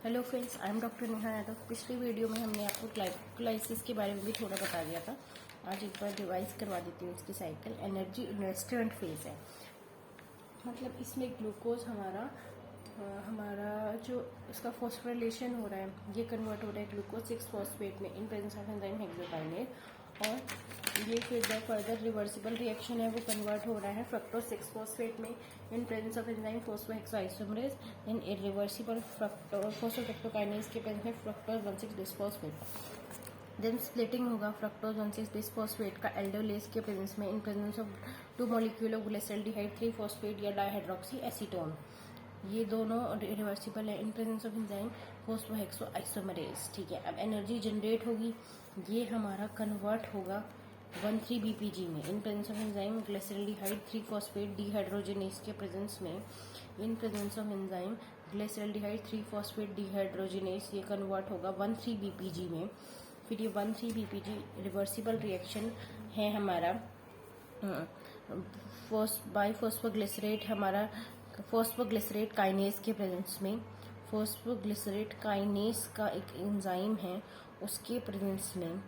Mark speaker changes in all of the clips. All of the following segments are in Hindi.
Speaker 1: Hello friends, I am doctor Neha Yadav. पिछली वीडियो में हमने आपको ग्लाइकोलाइसिस के बारे में भी थोड़ा बता दिया था। आज एक बार रिवाइज करवा देती हूँ इसकी साइकिल। एनर्जी इन्वेस्टमेंट फेज है, मतलब इसमें ग्लूकोज हमारा जो इसका फॉस्फोरिलेशन हो रहा है, ये कन्वर्ट हो रहा है ग्लूकोज 6 फॉस्फेट में in presence of enzyme hexokinase, और ये फिर द फर्दर रिवर्सिबल रिएक्शन है, वो कन्वर्ट हो रहा है फ्रक्टोज 6 फॉस्फेट में in presence of enzyme phosphohexoisomerase. Then irreversible phosphofructokinase के प्रेजेंस में फ्रक्टोज 1,6 डिसफॉस्फेट। देन स्प्लिटिंग होगा फ्रक्टोज 1,6 डिसफॉस्फेट का एल्डोलेस के प्रेजेंस में in presence of 2 molecule of glyceraldehyde 3 phosphate या डाइहाइड्रोक्सी एसीटोन। ये दोनों रिवर्सिबल है in presence of enzyme phosphohexoisomerase. ठीक है, अब एनर्जी जनरेट होगी, ये हमारा कन्वर्ट होगा 1,3-BPG में in presence of enzyme glyceraldehyde 3 phosphate dehydrogenase के प्रेजेंस में in presence of enzyme glyceraldehyde 3 phosphate dehydrogenase, ये कन्वर्ट होगा 1,3-BPG में। फिर ये 1,3-BPG रिवर्सिबल रिएक्शन है हमारा बाइफॉस्फोग्लिसरेट, हमारा फॉस्फोग्लिसरेट काइनेज के प्रेजेंस में। फॉस्फोग्लिसरेट काइनेज का एक एंजाइम है, उसके प्रेजेंस में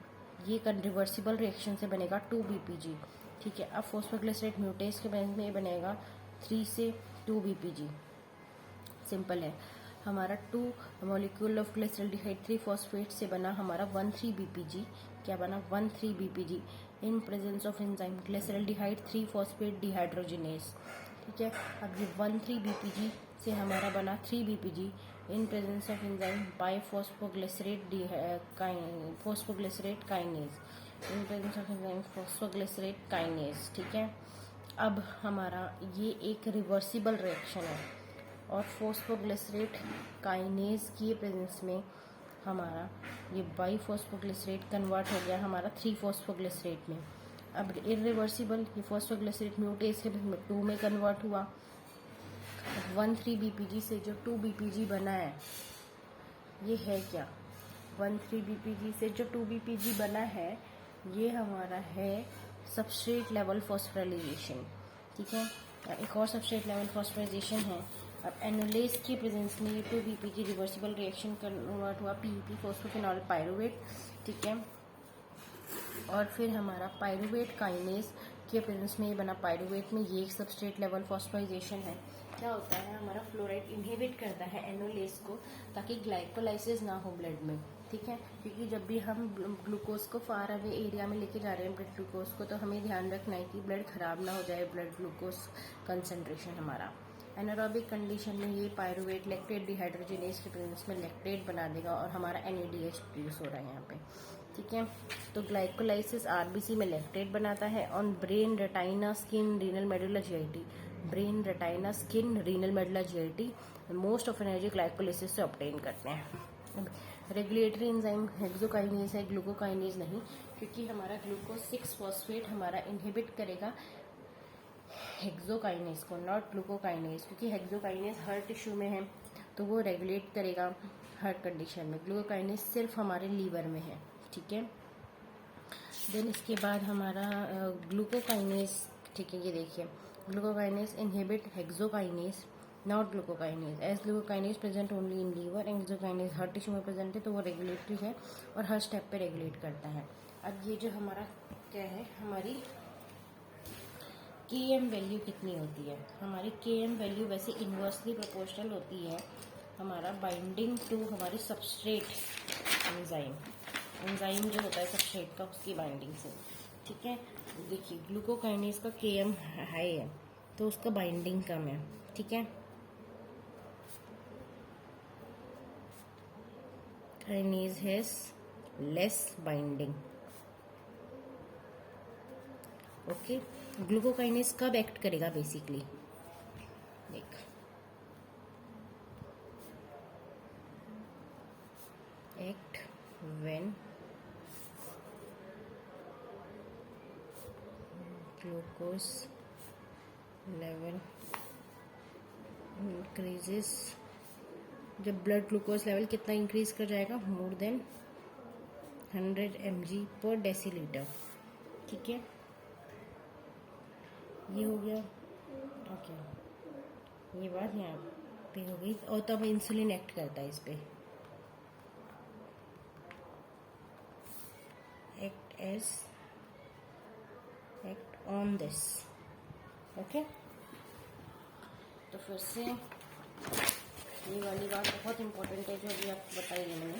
Speaker 1: ये रिवर्सिबल रिएक्शन से बनेगा 2-BPG। ठीक है, अब फॉस्फोग्लिसरेट म्यूटेज के प्रेजेंस में ये बनेगा 3 से 2-BPG। सिंपल है, हमारा 2 मॉलिक्यूल ऑफ ग्लिसरॉल्डिहाइड 3 फॉस्फेट से बना हमारा 1,3-BPG। क्या बना? 1,3-BPG in presence of enzyme glyceraldehyde 3 phosphate dehydrogenase. ठीक है, अब ये 1,3-BPG से हमारा बना 3-BPG in presence of enzyme biphosphoglycerate kinase in presence of enzyme phosphoglycerate kinase. ठीक है, अब हमारा ये एक रिवर्सिबल रिएक्शन है और फॉस्फोग्लिसरेट काइनेज की प्रेजेंस में हमारा ये बाइफॉस्फोग्लिसरेट कन्वर्ट हो गया हमारा 3 फॉस्फोग्लिसरेट में। अब इरिवर्सिबल ये फॉस्फोग्लिसरेट म्यूटेज के 2 में कन्वर्ट हुआ। 1,3-BPG से जो 2-BPG बना है, ये है क्या? 1,3-BPG से जो 2-BPG बना है, ये हमारा है सबस्ट्रेट लेवल फॉस्फोराइलेशन। ठीक है, एक और सबस्ट्रेट लेवल फॉस्फोराइलेशन है। अब एनोलेज की प्रेजेंस में ये 2-BPG रिवर्सिबल रिएक्शन कन्वर्ट हुआ PEP फॉस्फोफिनॉल पायरुवेट। ठीक है, और फिर हमारा पायरुवेट काइनेज के प्रेजेंस में ये बना पायरुवेट में, ये एक सबस्ट्रेट लेवल फॉस्फोराइजेशन है। क्या होता है, हमारा फ्लोराइड इनहिबिट करता है एनोलेज को, ताकि ग्लाइकोलाइसिस ना हो ब्लड में। ठीक है, क्योंकि जब भी हम ग्लूकोज को फार अवे एरिया में लेके जा रहे हैं ब्लड ग्लूकोज को, तो हमें ध्यान रखना है कि ब्लड खराब ना हो जाए, ब्लड ग्लूकोज कंसंट्रेशन हमारा। एनारोबिक कंडीशन में ये पायरुवेट लैक्टेट डिहाइड्रोजनेज के प्रेजेंस में लैक्टेट बना देगा और हमारा NADH प्रोड्यूस हो रहा है यहाँ पे। ठीक है, तो ग्लाइकोलाइसिस RBC में लैक्टेट बनाता है on brain, retina, skin, renal medulla GIT। Brain, retina, skin, renal medulla GIT most of energy glycolysis से ऑब्टेन करते हैं। रेगुलेटरी एंजाइम हेक्सोकाइनेज है, ग्लूकोकाइनेज नहीं, क्योंकि हमारा ग्लूकोज 6 फॉस्फेट हमारा इनहिबिट करेगा हेक्सोकाइनेज को, नॉट ग्लूकोकाइनेज, क्योंकि हेक्सोकाइनेज हर टिश्यू में है तो वो रेगुलेट करेगा हर कंडीशन में। ग्लूकोकाइनेज सिर्फ हमारे लीवर में है। ठीक है, देन इसके बाद हमारा ग्लूकोकाइनेज। ठीक है, ये देखिए, glucokinase inhibit hexokinase, not glucokinase, as glucokinase present only in liver and hexokinase हर टिश्यू में प्रेजेंट है, तो वो रेगुलेटरी है और हर स्टेप पे रेगुलेट करता है। अब ये जो हमारा क्या है, हमारी Km वैल्यू कितनी होती है? हमारी Km वैल्यू वैसे इन्वर्सली प्रोपोर्शनल होती है हमारा बाइंडिंग टू हमारी सबस्ट्रेट एंजाइम जो होता है सबस्ट्रेट का, उसकी बाइंडिंग से। ठीक है, देखिए ग्लूकोकाइनेज का Km हाई है तो उसका बाइंडिंग कम है। ठीक है, kinase has less binding. Okay, glucokinase कब एक्ट करेगा बेसिकली? देख, act when glucose level increases. जब ब्लड ग्लूकोज लेवल कितना इंक्रीज कर जाएगा? More than 100 mg/dL। ठीक है, ये हो गया। ओके, ये बात यहाँ पे हो गई, और तब इंसुलिन एक्ट करता है इस पे। as act on this. Okay, तो फिर से ये वाली बात बहुत इंपॉर्टेंट है जो अभी आपको बताई है मैंने.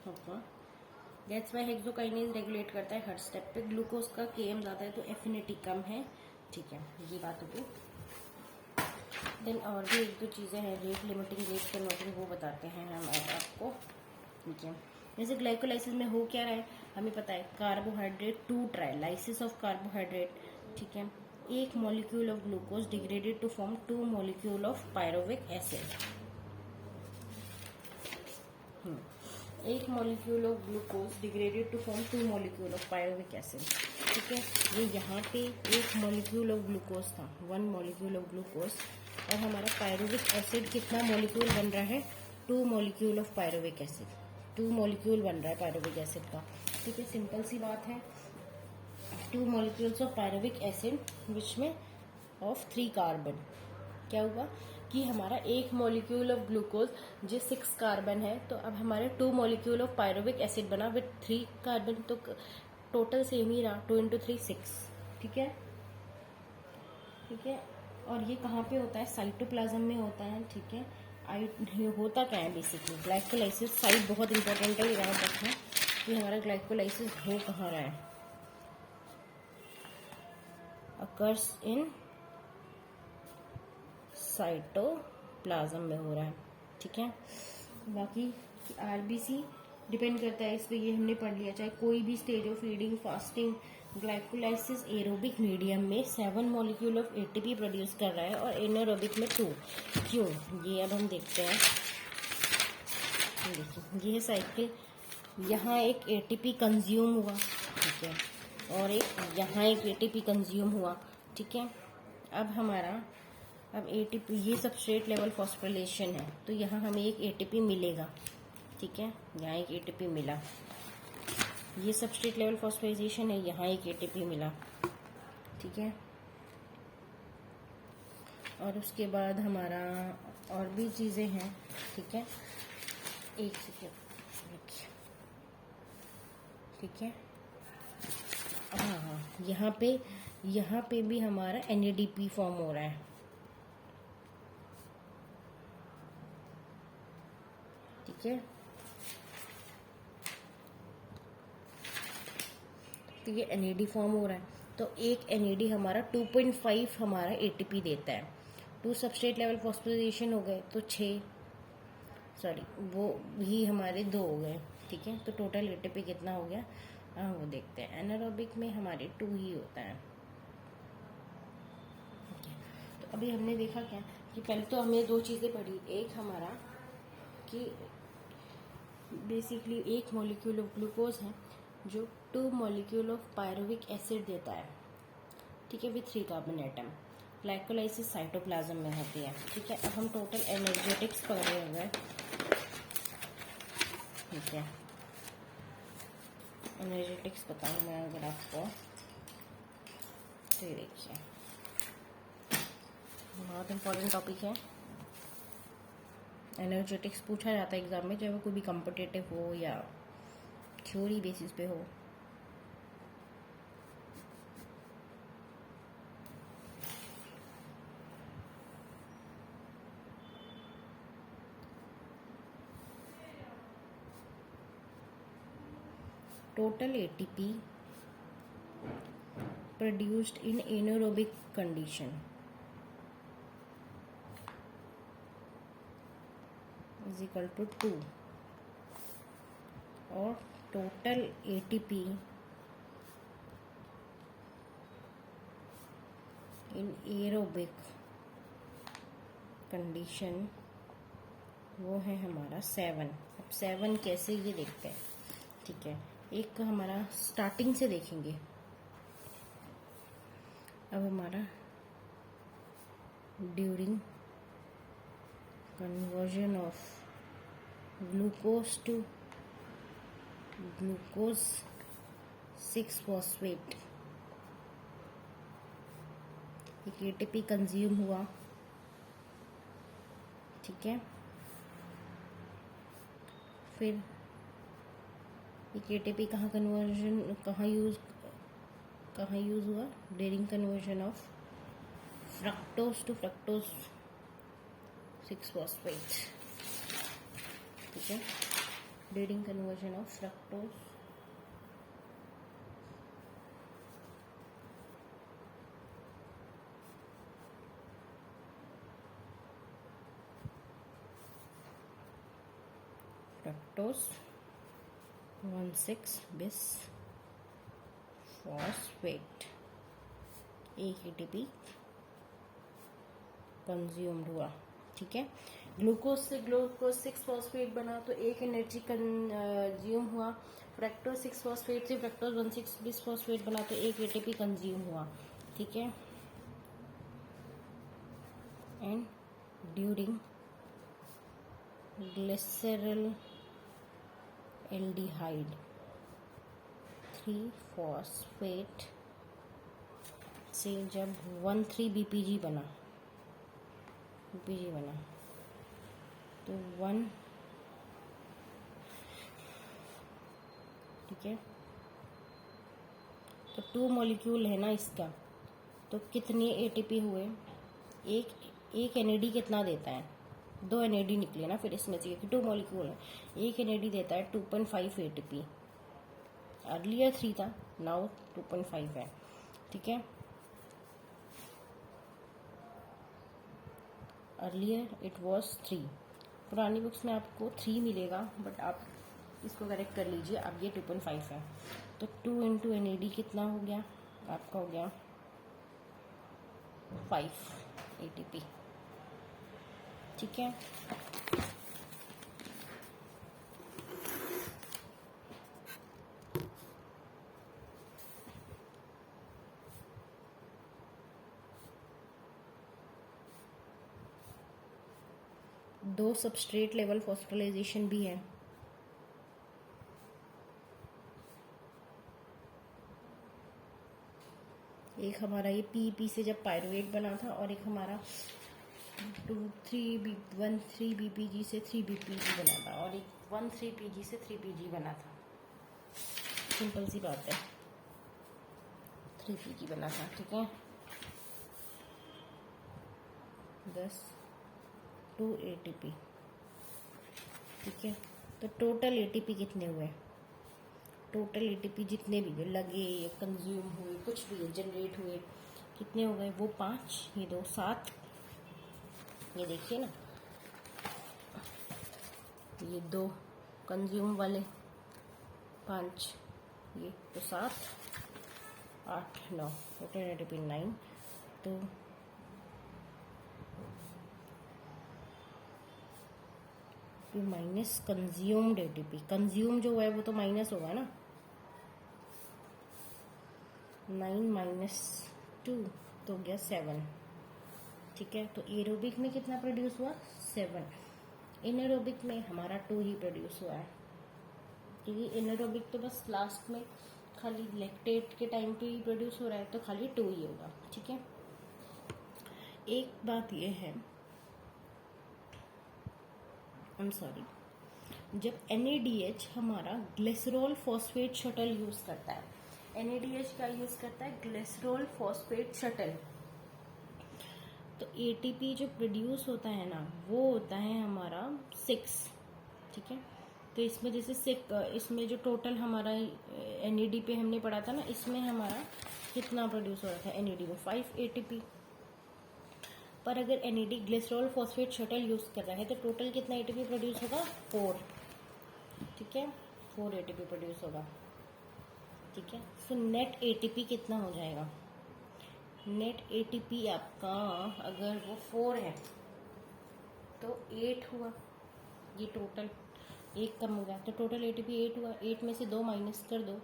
Speaker 1: Okay, that's why hexokinase regulate करता है हर स्टेप पे. ग्लूकोज का केएम ज़्यादा है तो एफिनिटी कम है. ठीक है, ये बात होगी. देन और भी एक दो चीज़ें हैं, रेट लिमिटिंग, रेट कन्वर्टिंग, वो बताते हैं हम अब आपको. ठीक है, जैसे ग्लाइकोलाइसिस में हो क्या रहा है हमें पता है. Carbohydrate to tri lysis of carbohydrate. ठीक है, एक molecule of glucose degraded to form 2 molecule of pyruvic acid. एक molecule of glucose degraded to form 2 molecule of pyruvic acid. ठीक है, ये यहाँ पे एक मॉलिक्यूल ऑफ ग्लूकोज था, 1 मॉलिक्यूल ऑफ ग्लूकोज, और हमारा पायरोविक एसिड कितना मॉलिक्यूल बन रहा है, 2 molecule of pyruvic acid. 2 molecule बन रहा है पायरोविक एसिड का. ठीक है, सिंपल सी बात है. 2 molecules of pyruvic acid which में ऑफ 3 कार्बन. क्या हुआ कि हमारा एक मॉलिक्यूल ऑफ ग्लूकोज जो 6 कार्बन है, तो अब हमारे 2 मॉलिक्यूल ऑफ पायरोविक एसिड बना विथ 3 कार्बन. तो टोटल सेम ही रहा, 2 × 3 6. ठीक है, ठीक है. और ये कहाँ पे होता है, साइटोप्लाज्म में होता है. ठीक है, ये होता क्या है बेसिकली ग्लाइकोलाइसिस. साइट बहुत इंपॉर्टेंट है, याद रखना कि हमारा ग्लाइकोलाइसिस हो कहाँ रहा है. अकर्स इन साइटोप्लाज्म में हो रहा है. ठीक है, बाकी आरबीसी डिपेंड करता है इस पे, ये हमने पढ़ लिया. चाहे कोई भी stage of feeding, fasting, glycolysis aerobic medium में 7 मॉलिक्यूल ऑफ एटीपी प्रोड्यूस कर रहा है और एनारोबिक में 2. क्यों, ये अब हम देखते हैं. देखिए, ये साइकिल, यहाँ एक एटीपी कंज्यूम हुआ. ठीक है, और एक यहाँ एक एटीपी कंज्यूम हुआ. ठीक है, अब एटीपी, ये सबस्ट्रेट लेवल फॉस्फोरिलेशन है, तो यहाँ हमें एक एटीपी मिलेगा. ठीक है, यहाँ एक एटीपी मिला. ये सबस्ट्रेट लेवल फॉस्फोराइजेशन है, यहाँ एक एटीपी मिला. ठीक है, और उसके बाद हमारा और भी चीज़ें हैं. ठीक है, एक सेकेंड. ठीक है, हाँ, यहाँ पे भी हमारा एनएडीपी फॉर्म हो रहा है. ठीक है, तो ये एनएडी फॉर्म हो रहा है. तो एक एनएडी हमारा 2.5 हमारा एटीपी देता है. 2 सबस्ट्रेट लेवल फॉस्फोराइजेशन हो गए तो 6, सॉरी वो भी हमारे 2 हो गए. ठीक है, तो टोटल एटीपी कितना हो गया, वो देखते हैं. एनारोबिक में हमारे 2 ही होता है. तो अभी हमने देखा क्या कि पहले तो हमने 2 चीज़ें पढ़ी. एक हमारा कि बेसिकली एक मॉलिक्यूल ऑफ ग्लूकोज है जो 2 मॉलिक्यूल ऑफ पायरोविक एसिड देता है. ठीक है, with 3 carbon atom. Glycolysis cytoplasm में होती है. ठीक है, अब हम टोटल एनर्जेटिक्स पढ़ रहे हैं. ठीक है, एनर्जेटिक्स बताऊँ मैं अगर आपको, तो देखिए बहुत इंपॉर्टेंट टॉपिक है. एनर्जेटिक्स पूछा जाता है एग्जाम में, चाहे वो कोई भी कॉम्पिटिटिव हो या थ्योरी बेसिस पे हो. Total ATP produced in anaerobic condition is equal to 2 और total ATP in aerobic condition वो है हमारा 7. अब 7 कैसे ये देखते हैं. ठीक है, एक हमारा स्टार्टिंग से देखेंगे. अब हमारा during conversion of glucose to glucose six phosphate एक एटीपी कंज्यूम हुआ. ठीक है, फिर एक एटीपी कहाँ यूज़ हुआ? During conversion of fructose to fructose six phosphate, ठीक है, during conversion of fructose fructose 1,6-bis phosphate, एक एटीपी कंज्यूम्ड हुआ, ठीक है। ग्लूकोज से ग्लूकोज 6-फॉस्फेट बना तो एक एनर्जी कंज्यूम हुआ। फ्रक्टोज 6-फॉस्फेट से फ्रक्टोज 1,6-bis फॉस्फेट बना तो एक एटीपी कंज्यूम हुआ, ठीक है। एंड ड्यूरिंग ग्लिसरल एल्डिहाइड 3-फॉस्फेट से जब 1,3-BPG बना तो 1, ठीक है, तो 2 मॉलिक्यूल है ना इसका, तो कितने एटीपी हुए? एक एनएडी कितना देता है? 2 एनएडी निकले ना फिर इसमें से, क्योंकि 2 मॉलिक्यूल है, एक एनएडी देता है 2.5 एटीपी। अर्लियर 3 था, नाउ 2.5 है, ठीक है। अर्लियर इट वॉज 3, पुरानी बुक्स में आपको 3 मिलेगा, बट आप इसको करेक्ट कर लीजिए, अब ये 2.5 है। तो 2 इंटू NAD कितना हो गया आपका? हो गया 5 ATP, ठीक है। दो सबस्ट्रेट लेवल फॉस्फोराइलेशन भी है, एक हमारा ये PEP से जब पायरुवेट बना था, और एक हमारा 1,3-BPG से 3-BPG बना था, और एक 1,3-PG से 3-PG बना था। सिंपल सी बात है, 3PG बना था, ठीक है। 10 2 ATP, ठीक है। तो टोटल ATP कितने हुए? टोटल ATP जितने भी लगे, कंज्यूम हुए, कुछ भी जनरेट हुए, कितने हो गए? वो 5, ये 2 7, ये देखिए ना, ये 2 कंज्यूम वाले 5, ये तो 7 8 9, टोटल ATP 9। तो माइनस कंज्यूम्ड ATP, कंज्यूम जो है वो तो माइनस होगा ना, 9 - 2 तो हो गया 7, ठीक है। तो एरोबिक में कितना प्रोड्यूस हुआ? 7। इनएरोबिक में हमारा 2 ही प्रोड्यूस हुआ है, क्योंकि इनएरोबिक तो बस लास्ट में खाली लैक्टेट के टाइम पे ही प्रोड्यूस हो रहा है, तो खाली 2 ही होगा, ठीक है। एक बात ये है, जब NADH हमारा ग्लिसरॉल फॉस्फेट शटल यूज करता है, NADH का यूज करता है ग्लिसरॉल फॉस्फेट शटल, तो ATP जो प्रोड्यूस होता है ना, वो होता है हमारा 6, ठीक है। तो इसमें जैसे इसमें जो टोटल हमारा NAD पे हमने पढ़ा था ना, इसमें हमारा कितना प्रोड्यूस हो रहा था? NAD में 5 ATP, पर अगर NAD glycerol phosphate shuttle use कर रहा है तो टोटल कितना ATP प्रोड्यूस होगा? 4, ठीक है, 4 ATP प्रोड्यूस होगा, ठीक है। सो नेट ATP कितना हो जाएगा? नेट ATP आपका अगर वो 4 है तो 8 हुआ, ये टोटल 1 कम हो गया, तो टोटल ATP 8 हुआ, 8 में से 2 माइनस कर दो,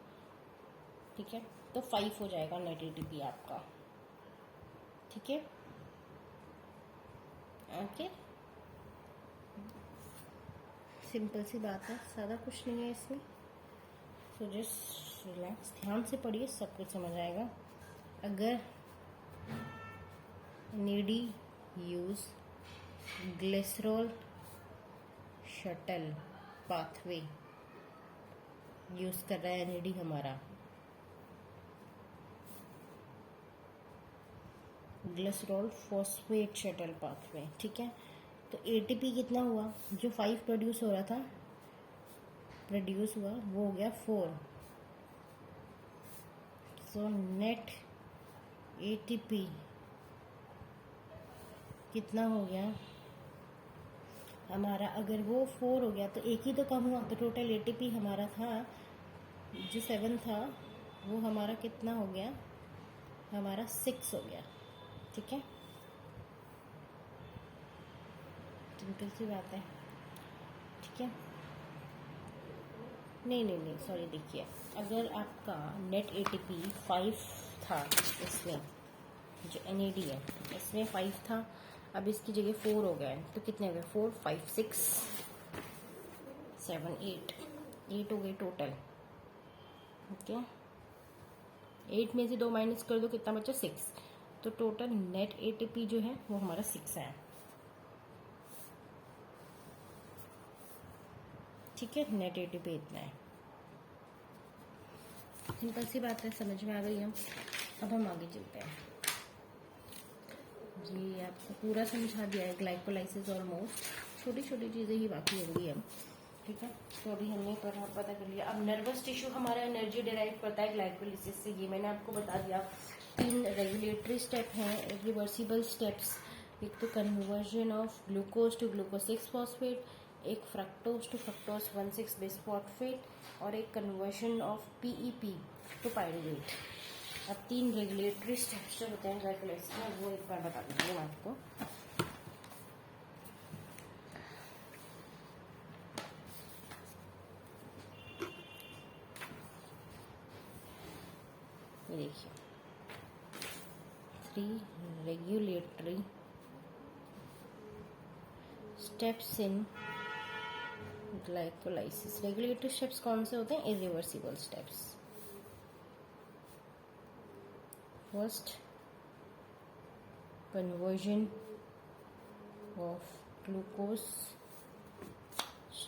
Speaker 1: ठीक है, तो 5 हो जाएगा नेट ATP आपका, ठीक है। ओके, सिंपल सी बात है, ज़्यादा कुछ नहीं है इसमें। सो जस्ट रिलैक्स, ध्यान से पढ़िए, सब कुछ समझ आएगा। अगर NAD use glycerol shuttle pathway use कर रहा है NAD हमारा। ग्लिसरॉल फॉस्फेट शटल पाथवे, ठीक है। तो ATP कितना हुआ, जो 5 प्रोड्यूस हो रहा था, प्रोड्यूस हुआ, वो हो गया 4। सो नेट ATP कितना हो गया हमारा, अगर वो 4 हो गया तो एक ही तो कम हुआ, तो टोटल ATP हमारा था जो 7 था, वो हमारा कितना हो गया, हमारा 6 हो गया, ठीक है। सिंपल सी बात है, ठीक है। नहीं सॉरी, देखिए, अगर आपका नेट ATP 5 था, इसमें जो NAD है इसमें 5 था, अब इसकी जगह 4 हो गया है, तो कितने हो गए, 4 5 6 7 8 हो गए टोटल, ओके। 8 में से 2 माइनस कर दो, कितना बचा, 6। तो टोटल नेट ATP जो है वो हमारा 6 है, ठीक है। नेट ATP इतना है, सिंपल सी बात है, समझ में आ गई हम। अब हम आगे चलते हैं। जी आपको पूरा समझा दिया है ग्लाइकोलाइसिस और मोस्ट, छोटी छोटी चीज़ें ही बाकी होंगी अब, ठीक है। तो अभी हमने पता कर लिया। अब नर्वस टिश्यू हमारा एनर्जी डिराइव करता है ग्लाइकोलाइसिस से, ये मैंने आपको बता दिया। 3 रेगुलेटरी स्टेप हैं, रिवर्सिबल स्टेप्स। एक तो conversion of glucose to glucose 6 phosphate, एक फ्रक्टोज टू फ्रक्टोज 1,6 बिस्फॉस्फेट, और एक conversion of PEP to pyruvate. अब 3 रेगुलेटरी स्टेप्स जो होते हैं ग्लाइकोलाइसिस में, वो एक बार बता दीजिए मैं आपको। ये देखिए, 3 regulatory steps in glycolysis. Regulatory steps कौन से होते हैं, irreversible steps. First, conversion of glucose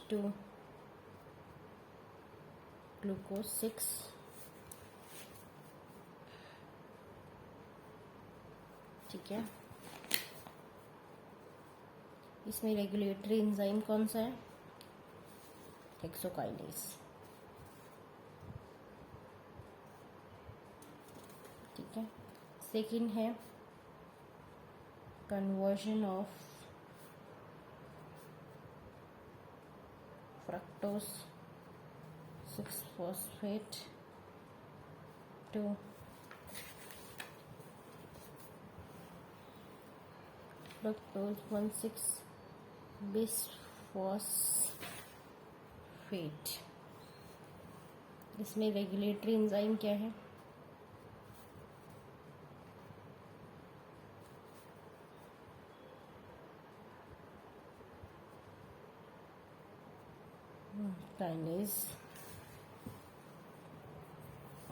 Speaker 1: to glucose 6, ठीक है। इसमें रेगुलेटरी एंजाइम कौन सा है, हेक्सोकाइनेज, ठीक है। सेकेंड है conversion of fructose 6 phosphate to fructose 1,6 bisphosphate. इसमें रेगुलेटरी एंजाइम क्या है, काइनेज,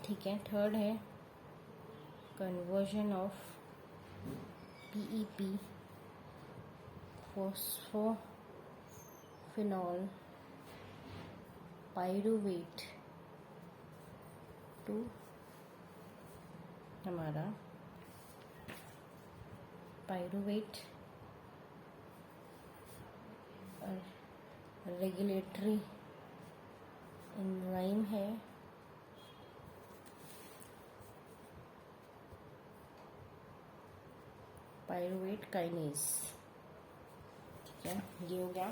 Speaker 1: ठीक है। थर्ड है conversion of PEP phosphophenol pyruvate to हमारा पायरुवेट, और रेगुलेटरी एंजाइम है पायरुवेट काइनेज, ठीक है। ये हो गया।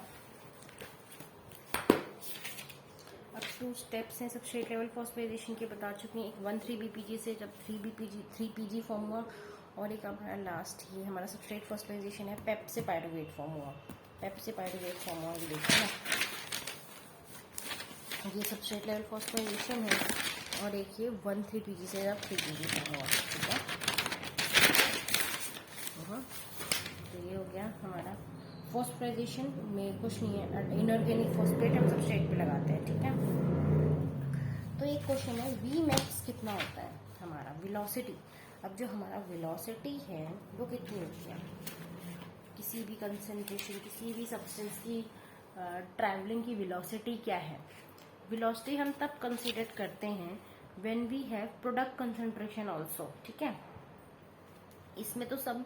Speaker 1: अब 2 स्टेप्स हैं सबस्ट्रेट लेवल फॉस्फोराइलेशन के, बता चुके हैं। एक 1,3-BPG से जब 3PG फॉर्म हुआ, और एक हमारा लास्ट ये हमारा सबस्ट्रेट फॉस्फोराइलेशन है, पेप से पायरुवेट फॉर्म हुआ। पेप से पायरुवेट फॉर्म हुआ, ये देखिए ना, ये सबस्ट्रेट लेवल फॉस्फोराइलेशन है। और एक ये 1,3PG से जब 3PG फॉर्म हुआ, ठीक है। तो ये हो गया हमारा फॉस्फोराइजेशन में, कुछ नहीं है, इनऑर्गेनिक फॉस्फेट हम सबस्ट्रेट पे लगाते हैं, ठीक है। तो एक क्वेश्चन है, Vmax कितना होता है हमारा, वेलोसिटी। अब जो हमारा वेलोसिटी है वो कितनी होती है, किसी भी कंसंट्रेशन, किसी भी सब्सटेंस की ट्रैवलिंग की वेलोसिटी क्या है, वेलोसिटी हम तब कंसीडर करते हैं when we have product concentration also, ठीक है। इसमें तो सब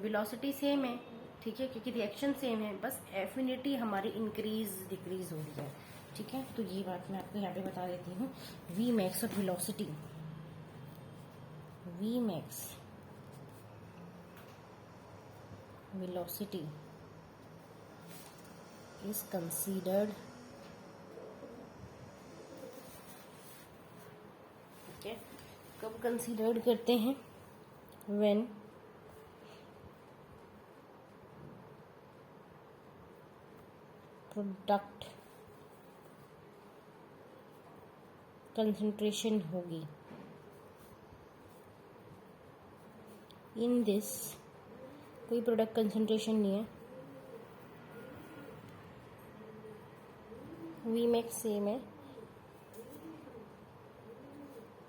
Speaker 1: वेलोसिटी सेम है, ठीक है, क्योंकि रिएक्शन सेम है, बस एफिनिटी हमारी इंक्रीज डिक्रीज हो रही है, ठीक है। तो ये बात मैं आपको यहाँ पे बता देती हूँ। वी मैक्स और velocity, V max velocity is considered, okay, कब कंसीडर्ड करते हैं? when प्रोडक्ट कंसंट्रेशन होगी। इन दिस कोई प्रोडक्ट कंसंट्रेशन नहीं है, वी मैक्स सेम है,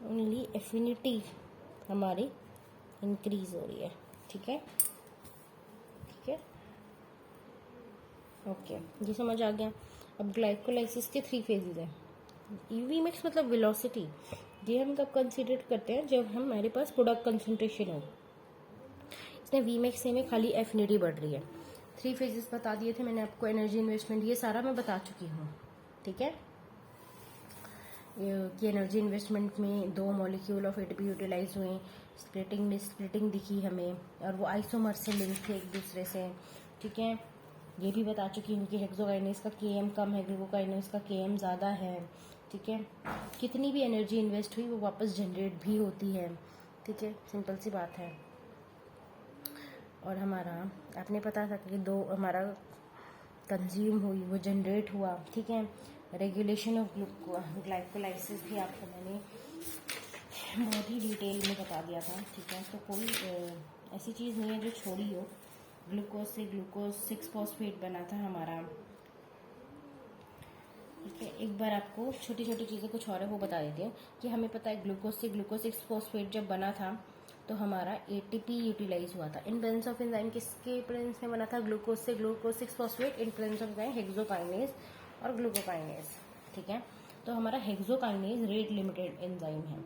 Speaker 1: ओनली एफिनिटी हमारी इंक्रीज हो रही है, ठीक है, ठीक है, ओके, ये समझ आ गया। अब ग्लाइकोलाइसिस के 3 फेजेज हैं। वी मैक्स मतलब वेलोसिटी, ये हम कब कंसीडर करते हैं? जब हमारे पास प्रोडक्ट कंसंट्रेशन हो। इसमें वी मैक्स से में खाली एफिनिटी बढ़ रही है। 3 फेजेस बता दिए थे मैंने आपको, एनर्जी इन्वेस्टमेंट, ये सारा मैं बता चुकी हूँ, ठीक है। कि एनर्जी इन्वेस्टमेंट में 2 मॉलिक्यूल ऑफ एटीपी यूटिलाइज हुए, स्प्लिटिंग दिखी हमें, और वो आइसोमर से लिंक थे एक दूसरे से, ठीक है। ये भी बता चुकी हूँ कि हेक्सोकाइनेज का केएम कम है, ग्लूकोकाइनेज का केएम ज़्यादा है, ठीक है। कितनी भी एनर्जी इन्वेस्ट हुई वो वापस जनरेट भी होती है, ठीक है, सिंपल सी बात है। और हमारा आपने पता था कि 2 हमारा कंज्यूम हुई, वो जनरेट हुआ, ठीक है। रेगुलेशन ऑफ ग्लाइकोलाइसिस भी आपको मैंने बहुत ही डिटेल में बता दिया था, ठीक है। तो कोई ऐसी चीज़ नहीं है जो छोड़ी हो। ग्लूकोज से ग्लूकोज 6 फॉस्फेट बना था हमारा, ठीक है। एक बार आपको छोटी छोटी चीज़ें कुछ और है वो बता देती हूँ कि हमें पता है ग्लूकोज से ग्लूकोज 6 फॉस्फेट जब बना था तो हमारा एटीपी यूटिलाइज हुआ था। इन प्रेजेंस ऑफ एंजाइम किसके प्रेजेंस में बना था? ग्लूकोज से glucose 6 phosphate in presence of enzyme hexokinase और ग्लूकोकाइनेज, ठीक है। तो हमारा हेक्सोकाइनेज रेट लिमिटेड एंजाइम है।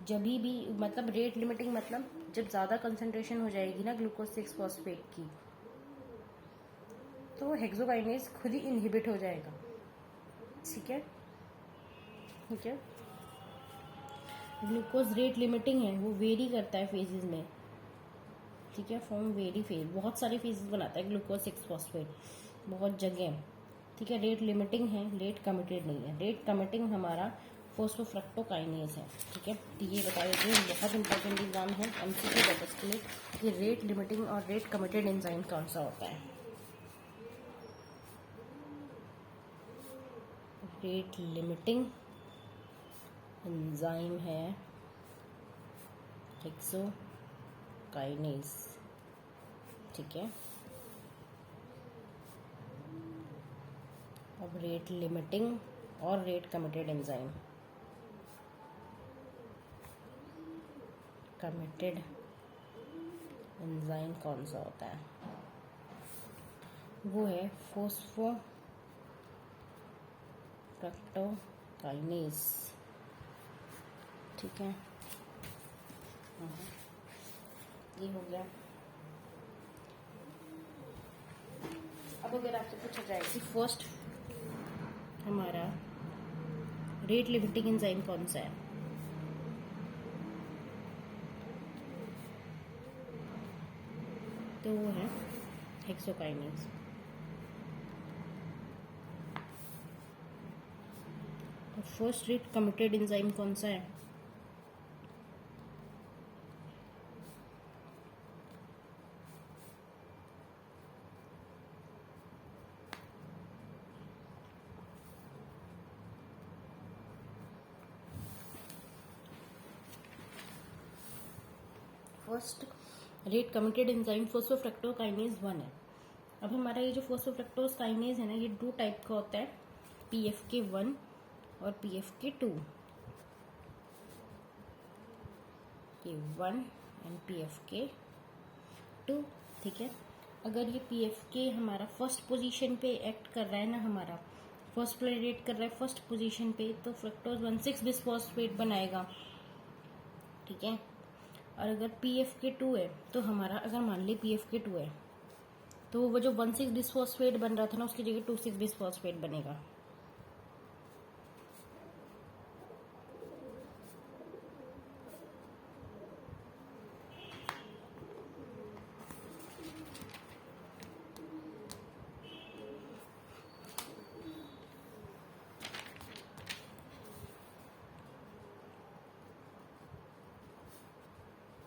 Speaker 1: जब भी मतलब रेट लिमिटिंग मतलब जब ज़्यादा कंसंट्रेशन हो जाएगी ना ग्लूकोज 6 फॉस्फेट की, तो हेक्सोकाइनेज खुद ही इनहिबिट हो जाएगा, ठीक है, ठीक है। ग्लूकोज रेट लिमिटिंग है, वो वेरी करता है फेजेस में, ठीक है। फॉर्म वेरी फेज, बहुत सारे फेजेस बनाता है ग्लूकोज 6 फॉस्फेट, बहुत जगह, ठीक है। रेट लिमिटिंग है, रेट कमिटेड नहीं है। रेट कमिटिंग हमारा फोस्फोफ्रक्टोकाइनेज है, ठीक है। तो ये बता देते हैं, बहुत इंपॉर्टेंट एग्जाम है एमसीक्यू पर्पस के लिए कि रेट लिमिटिंग और रेट कमिटेड एंजाइम कौन सा होता है। रेट लिमिटिंग एंजाइम है हेक्सोकाइनेज, ठीक है। अब रेट लिमिटिंग और rate committed enzyme, committed enzyme कौन सा होता है? वो है फोस्फोफ्रक्टोकाइनेज, ठीक है। ये हो गया। अब अगर आपसे पूछा जाए कि फर्स्ट हमारा रेट लिमिटिंग एंजाइम कौन सा है, तो वो है हेक्सोकाइनेज। तो फर्स्ट रेट कमिटेड एंजाइम कौन सा है? फर्स्ट रेट कमिटेड एंजाइम फोस्फोफ्रक्टोकाइनेज 1 है। अब हमारा ये जो फोस्फोफ्रक्टोकाइनेज है ना, ये 2 टाइप का होता है, PFK1 और PFK2, K1 एंड PFK2, ठीक है। अगर ये PFK हमारा फर्स्ट पोजीशन पे एक्ट कर रहा है ना, हमारा फॉस्फोराइलेट कर रहा है फर्स्ट पोजीशन पे, तो फ्रक्टोज 1,6 बिसफॉस्फेट बनाएगा, ठीक है। और अगर PFK2 है तो हमारा, अगर मान ली PFK2 है तो वो जो 1,6 बिसफॉस्फेट बन रहा था ना, उसकी जगह 2,6 बिसफॉस्फेट बनेगा।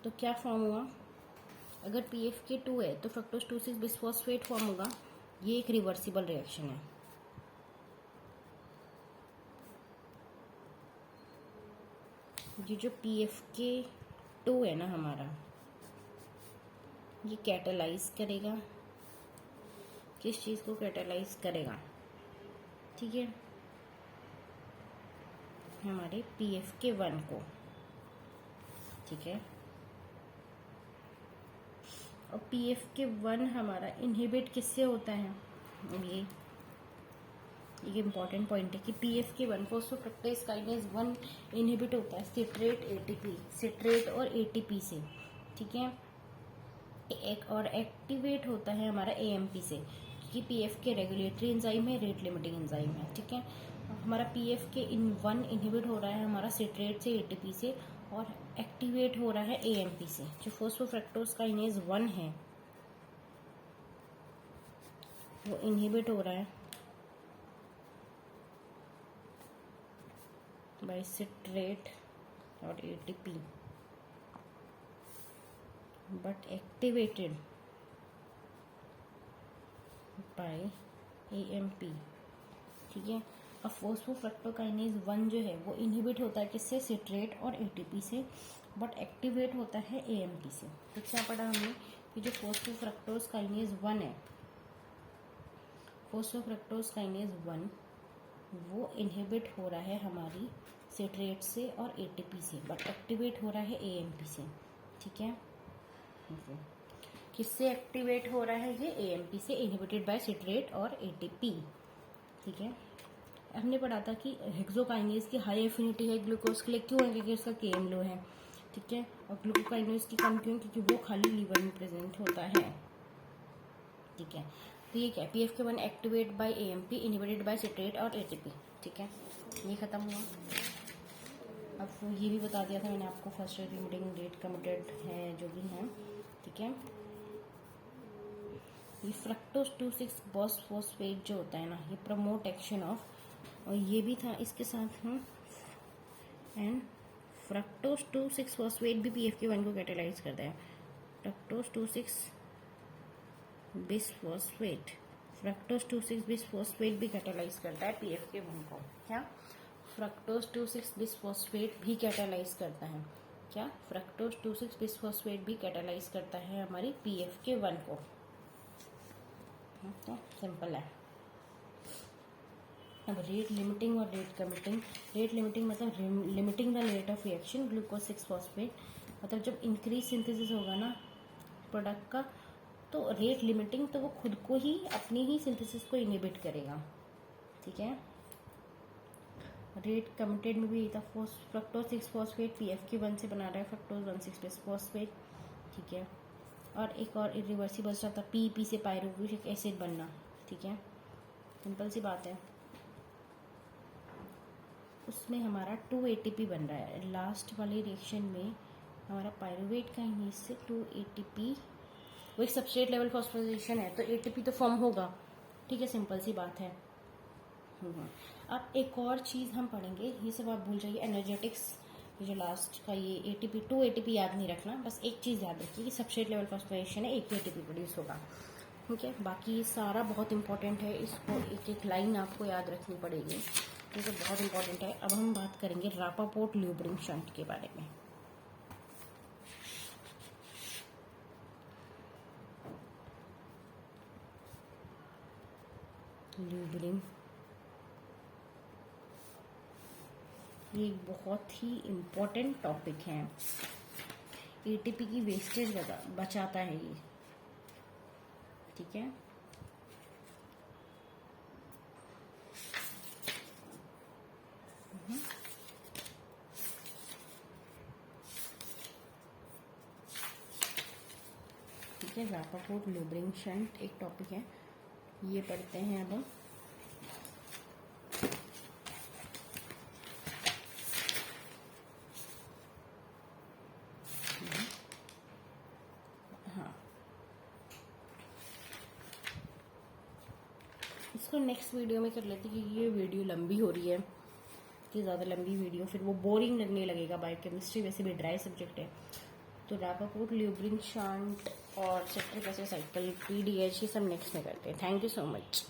Speaker 1: तो क्या फॉर्म हुआ, अगर PFK2 है तो फ्रक्टोज 2,6 बिसफॉस्फेट फॉर्म होगा। ये एक रिवर्सिबल रिएक्शन है। ये जो PFK2 है ना हमारा, ये कैटालाइज करेगा, किस चीज़ को कैटालाइज करेगा, ठीक है, हमारे PFK1 को, ठीक है। और PFK1 हमारा इनहिबिट किससे होता है, ये एक इम्पॉर्टेंट पॉइंट है कि PFK1 फॉस्फोफ्रक्टोज काइनेज 1 इनहिबिट होता है सिट्रेट और ATP से, ठीक है। एक और एक्टिवेट होता है हमारा AMP से, क्योंकि PFK रेगुलेटरी एंजाइम है, रेट लिमिटिंग एंजाइम है, ठीक है। हमारा PFK1 इनहिबिट हो रहा है हमारा सिट्रेट से, ATP से, और एक्टिवेट हो रहा है AMP से। जो फॉस्फोफ्रक्टोज काइनेज 1 है वो इनहिबिट हो रहा है बाय सिट्रेट और ATP, but activated by AMP, ठीक है। अब फॉस्फोफ्रक्टोकाइनेज 1 जो है वो इनहिबिट होता है किससे, सिट्रेट और ATP से, बट एक्टिवेट होता है AMP से। तो क्या पढ़ा हमने कि जो फॉस्फोफ्रक्टोज काइनेज 1 है, फॉस्फोफ्रक्टोज काइनेज 1 वो इनहिबिट हो रहा है हमारी सिट्रेट से और ATP से, बट एक्टिवेट हो रहा है AMP से, ठीक है। किससे एक्टिवेट हो रहा है ये, AMP से, इनहिबिटेड बाय सिट्रेट और ATP, ठीक है। हमने पढ़ा था कि हेक्सोकाइनेज की हाई एफिनिटी है ग्लूकोज के लिए, क्यों है, क्योंकि उसका KM लो है, ठीक है। और ग्लूकोकाइनेज की कम क्यों, क्योंकि वो खाली लीवर में प्रेजेंट होता है, ठीक है। तो ये क्या है, PFK1 activate by AMP inhibited by citrate और ATP, ठीक है। ये खत्म हुआ। अब ये भी बता दिया था मैंने आपको, first rate limiting, rate committed है, जो भी है, ठीक है। ये फ्रक्टोज 2,6 बिसफॉस्फेट जो होता है ना, ये प्रमोट एक्शन ऑफ, और ये भी था इसके साथ में, एंड फ्रक्टोज 2,6 फॉस्फेट भी PFK1 को कैटेलाइज करता है। फ्रक्टोज 2,6 बिसफॉस्फेट, फ्रक्टोज 2,6 बिसफॉस्फेट भी कैटेलाइज करता है PFK1 को। क्या, फ्रक्टोज 2,6 बिसफॉस्फेट भी कैटेलाइज करता है, क्या, फ्रक्टोज 2,6 बिसफॉस्फेट भी कैटेलाइज करता है हमारी PFK1 को, तो सिंपल है। अब रेट लिमिटिंग और रेट कमिटिंग। रेट लिमिटिंग मतलब limiting the rate of reaction glucose 6 phosphate, मतलब जब इंक्रीज सिंथेसिस होगा ना प्रोडक्ट का, तो रेट लिमिटिंग तो वो खुद को ही, अपनी ही सिंथेसिस को इनहिबिट करेगा, ठीक है। रेट कमिटेड में भी था, फ्रक्टोज 6 फॉस्फेट PFK1 से बना रहा है फ्रक्टोज 1,6 बिसफॉस्फेट, ठीक है। और एक और इरिवर्सिबल था PEP से पायरुविक एसिड बनना, ठीक है, सिंपल सी बात है। उसमें हमारा 2 ATP बन रहा है, लास्ट वाले रिएक्शन में हमारा पायरुवेट काइनेज से 2 ATP, वो एक सबस्ट्रेट लेवल फॉस्फोराइलेशन है, तो ATP तो फॉर्म होगा, ठीक है, सिंपल सी बात है। अब एक और चीज़ हम पढ़ेंगे, ये सब आप भूल जाइए, एनर्जेटिक्स, ये जो लास्ट का ये ATP 2 ATP याद नहीं रखना, बस एक चीज़ याद रखिए कि सबस्ट्रेट लेवल फॉस्फोराइलेशन है, एक ATP प्रोड्यूस होगा, ठीक है। बाकी ये सारा बहुत इंपॉर्टेंट है, इसको एक एक लाइन आपको याद रखनी पड़ेगी, ये तो बहुत इंपॉर्टेंट है। अब हम बात करेंगे रापापोर्ट ल्यूबरिंग शंट के बारे में। ल्यूबरिंग ये एक बहुत ही इम्पोर्टेंट टॉपिक है, ATP की वेस्टेज बचाता है ये, ठीक है। ठीक है, रापापोर्ट लुब्रिकेंट एक टॉपिक है, ये पढ़ते हैं अब हम। हाँ, इसको नेक्स्ट वीडियो में कर लेते हैं क्योंकि ये वीडियो लंबी हो रही है, कि ज़्यादा लंबी वीडियो फिर वो बोरिंग लगने लगेगा। बायोकेमिस्ट्री वैसे भी ड्राई सब्जेक्ट है। तो रापापोर्ट लुब्रिकेंट और सिट्रिक एसिड साइकिल, पीडीएच, ये सब नेक्स्ट में करते हैं। Thank you so much.